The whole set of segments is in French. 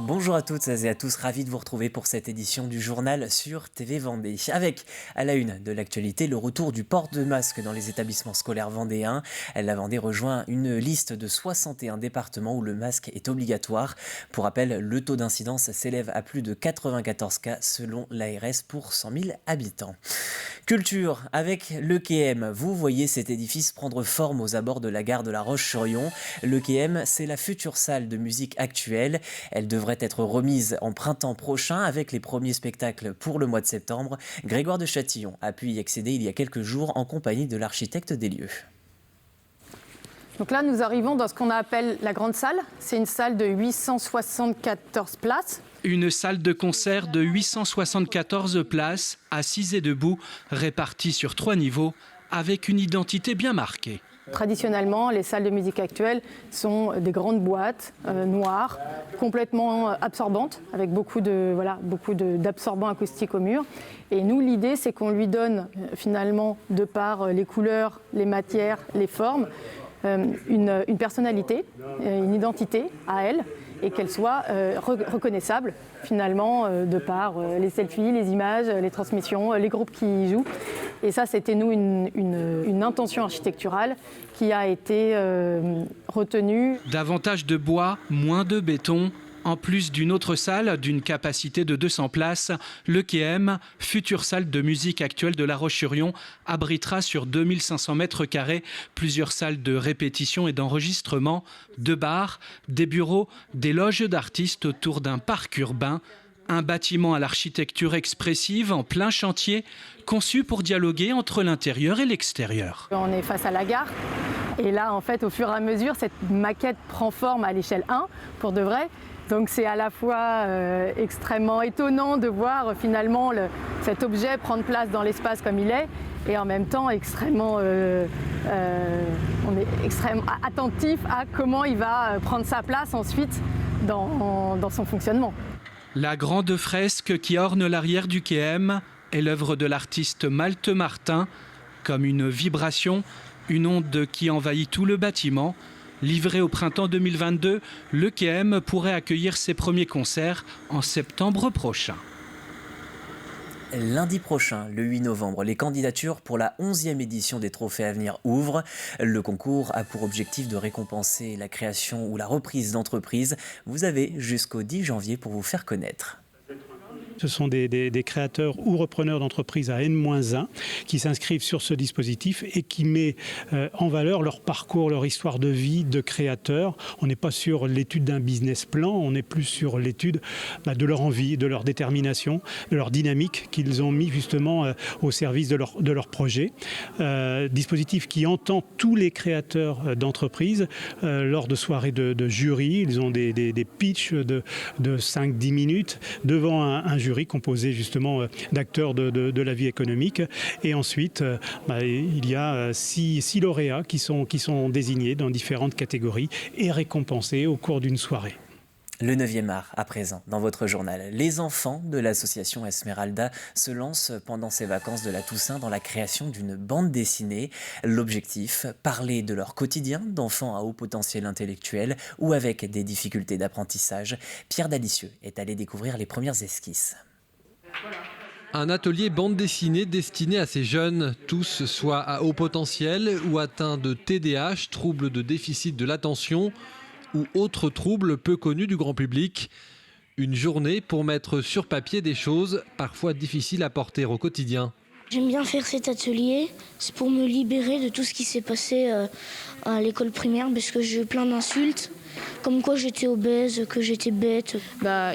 Bonjour à toutes et à tous, ravi de vous retrouver pour cette édition du journal sur TV Vendée. Avec, à la une de l'actualité, le retour du port de masque dans les établissements scolaires vendéens. La Vendée rejoint une liste de 61 départements où le masque est obligatoire. Pour rappel, le taux d'incidence s'élève à plus de 94 cas selon l'ARS pour 100 000 habitants. Culture, avec le KM. Vous voyez cet édifice prendre forme aux abords de la gare de La Roche-sur-Yon. Le KM, c'est la future salle de musique actuelle. Elle devrait être remise en printemps prochain avec les premiers spectacles pour le mois de septembre. Grégoire de Châtillon a pu y accéder il y a quelques jours en compagnie de l'architecte des lieux. Donc là, nous arrivons dans ce qu'on appelle la grande salle. C'est une salle de 874 places. Une salle de concert de 874 places, assises et debout, réparties sur 3 niveaux, avec une identité bien marquée. Traditionnellement, les salles de musique actuelles sont des grandes boîtes noires, complètement absorbantes, avec beaucoup d'absorbants acoustiques au mur. Et nous, l'idée, c'est qu'on lui donne finalement, de par les couleurs, les matières, les formes, une personnalité, une identité à elle, et qu'elle soit reconnaissable finalement de par les selfies, les images, les transmissions, les groupes qui y jouent. Et ça, c'était nous une intention architecturale qui a été retenue. Davantage de bois, moins de béton. En plus d'une autre salle d'une capacité de 200 places, le KM, future salle de musique actuelle de La Roche-sur-Yon, abritera sur 2500 mètres carrés plusieurs salles de répétition et d'enregistrement, 2 bars, des bureaux, des loges d'artistes autour d'un parc urbain. Un bâtiment à l'architecture expressive en plein chantier, conçu pour dialoguer entre l'intérieur et l'extérieur. On est face à la gare et là, en fait, au fur et à mesure, cette maquette prend forme à l'échelle 1, pour de vrai. Donc c'est à la fois extrêmement étonnant de voir finalement cet objet prendre place dans l'espace comme il est, et en même temps on est extrêmement attentif à comment il va prendre sa place ensuite dans son fonctionnement. La grande fresque qui orne l'arrière du KM est l'œuvre de l'artiste Malte Martin, comme une vibration, une onde qui envahit tout le bâtiment. Livré au printemps 2022, le KM pourrait accueillir ses premiers concerts en septembre prochain. Lundi prochain, le 8 novembre, les candidatures pour la 11e édition des Trophées à venir ouvrent. Le concours a pour objectif de récompenser la création ou la reprise d'entreprises. Vous avez jusqu'au 10 janvier pour vous faire connaître. Ce sont des créateurs ou repreneurs d'entreprises à N-1 qui s'inscrivent sur ce dispositif et qui met en valeur leur parcours, leur histoire de vie de créateurs. On n'est pas sur l'étude d'un business plan, on est plus sur l'étude de leur envie, de leur détermination, de leur dynamique qu'ils ont mis justement au service de leur projet. Dispositif qui entend tous les créateurs d'entreprises lors de soirées de jury. Ils ont des pitchs de 5-10 minutes devant un jury composé justement d'acteurs de la vie économique. Et ensuite, il y a 6 lauréats qui sont désignés dans différentes catégories et récompensés au cours d'une soirée. Le 9e art, à présent, dans votre journal. Les enfants de l'association Esmeralda se lancent pendant ces vacances de la Toussaint dans la création d'une bande dessinée. L'objectif, parler de leur quotidien d'enfants à haut potentiel intellectuel ou avec des difficultés d'apprentissage. Pierre Dalicieux est allé découvrir les premières esquisses. Un atelier bande dessinée destiné à ces jeunes, tous soit à haut potentiel ou atteints de TDAH, troubles de déficit de l'attention, ou autres troubles peu connus du grand public. Une journée pour mettre sur papier des choses parfois difficiles à porter au quotidien. J'aime bien faire cet atelier, c'est pour me libérer de tout ce qui s'est passé à l'école primaire parce que j'ai eu plein d'insultes, comme quoi j'étais obèse, que j'étais bête.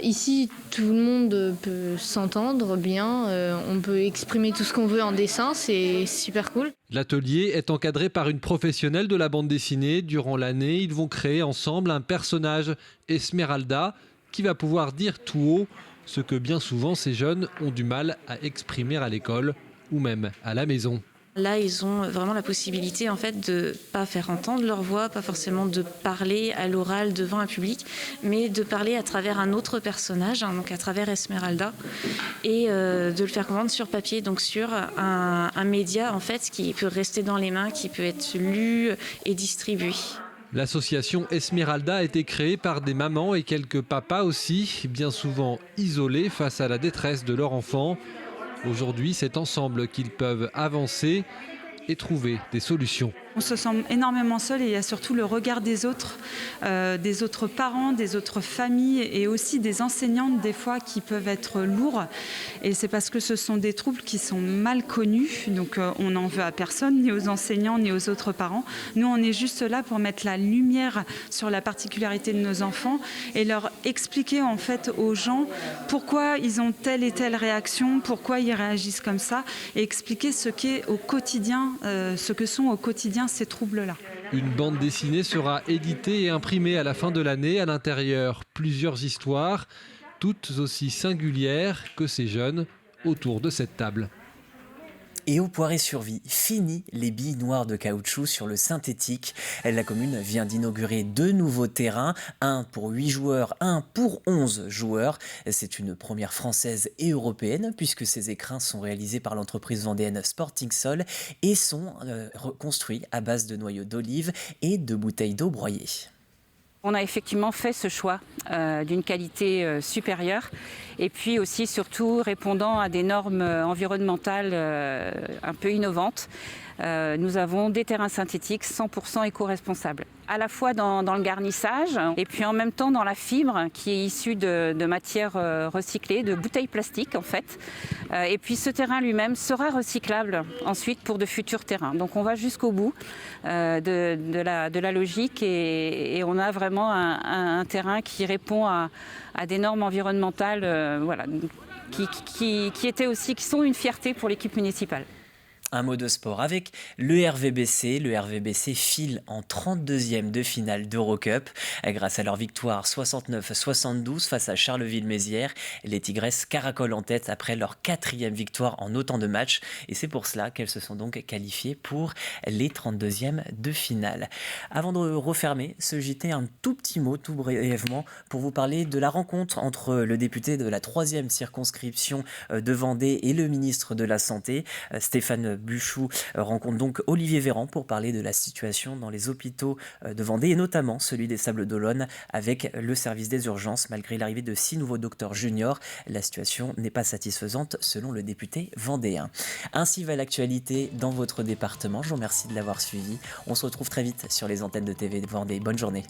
Ici, tout le monde peut s'entendre bien, on peut exprimer tout ce qu'on veut en dessin, c'est super cool. L'atelier est encadré par une professionnelle de la bande dessinée. Durant l'année, ils vont créer ensemble un personnage, Esmeralda, qui va pouvoir dire tout haut ce que bien souvent ces jeunes ont du mal à exprimer à l'école ou même à la maison. Là, ils ont vraiment la possibilité en fait de pas faire entendre leur voix, pas forcément de parler à l'oral devant un public, mais de parler à travers un autre personnage, donc à travers Esmeralda, et de le faire comprendre sur papier, donc sur un média en fait qui peut rester dans les mains, qui peut être lu et distribué. L'association Esmeralda a été créée par des mamans et quelques papas aussi, bien souvent isolés face à la détresse de leur enfant. Aujourd'hui, c'est ensemble qu'ils peuvent avancer et trouver des solutions. On se sent énormément seul et il y a surtout le regard des autres parents, des autres familles et aussi des enseignantes des fois qui peuvent être lourds. Et c'est parce que ce sont des troubles qui sont mal connus, donc on n'en veut à personne, ni aux enseignants, ni aux autres parents. Nous, on est juste là pour mettre la lumière sur la particularité de nos enfants et leur expliquer en fait aux gens pourquoi ils ont telle et telle réaction, pourquoi ils réagissent comme ça et expliquer ce qu'est au quotidien, ce que sont au quotidien ces troubles-là. Une bande dessinée sera éditée et imprimée à la fin de l'année. À l'intérieur, plusieurs histoires, toutes aussi singulières que ces jeunes autour de cette table. Et au Poiré-sur-Vie, fini les billes noires de caoutchouc sur le synthétique. La commune vient d'inaugurer 2 nouveaux terrains, un pour 8 joueurs, un pour 11 joueurs. C'est une première française et européenne puisque ces écrins sont réalisés par l'entreprise vendéenne Sporting Sol et sont construits à base de noyaux d'olive et de bouteilles d'eau broyées. On a effectivement fait ce choix d'une qualité supérieure et puis aussi surtout répondant à des normes environnementales un peu innovantes. Nous avons des terrains synthétiques 100% éco-responsables, à la fois dans le garnissage et puis en même temps dans la fibre qui est issue de matières recyclées, de bouteilles plastiques en fait. Et puis ce terrain lui-même sera recyclable ensuite pour de futurs terrains. Donc on va jusqu'au bout de la logique et on a vraiment un terrain qui répond à des normes environnementales qui sont une fierté pour l'équipe municipale. Un mot de sport avec le RVBC. Le RVBC file en 32e de finale d'Eurocup. Grâce à leur victoire 69-72 face à Charleville-Mézières, les Tigresses caracolent en tête après leur 4e victoire en autant de matchs. Et c'est pour cela qu'elles se sont donc qualifiées pour les 32e de finale. Avant de refermer ce JT, un tout petit mot, tout brièvement, pour vous parler de la rencontre entre le député de la 3e circonscription de Vendée et le ministre de la Santé, Stéphane Buchou, rencontre donc Olivier Véran pour parler de la situation dans les hôpitaux de Vendée et notamment celui des Sables-d'Olonne avec le service des urgences. Malgré l'arrivée de 6 nouveaux docteurs juniors, la situation n'est pas satisfaisante selon le député vendéen. Ainsi va l'actualité dans votre département. Je vous remercie de l'avoir suivi. On se retrouve très vite sur les antennes de TV Vendée. Bonne journée.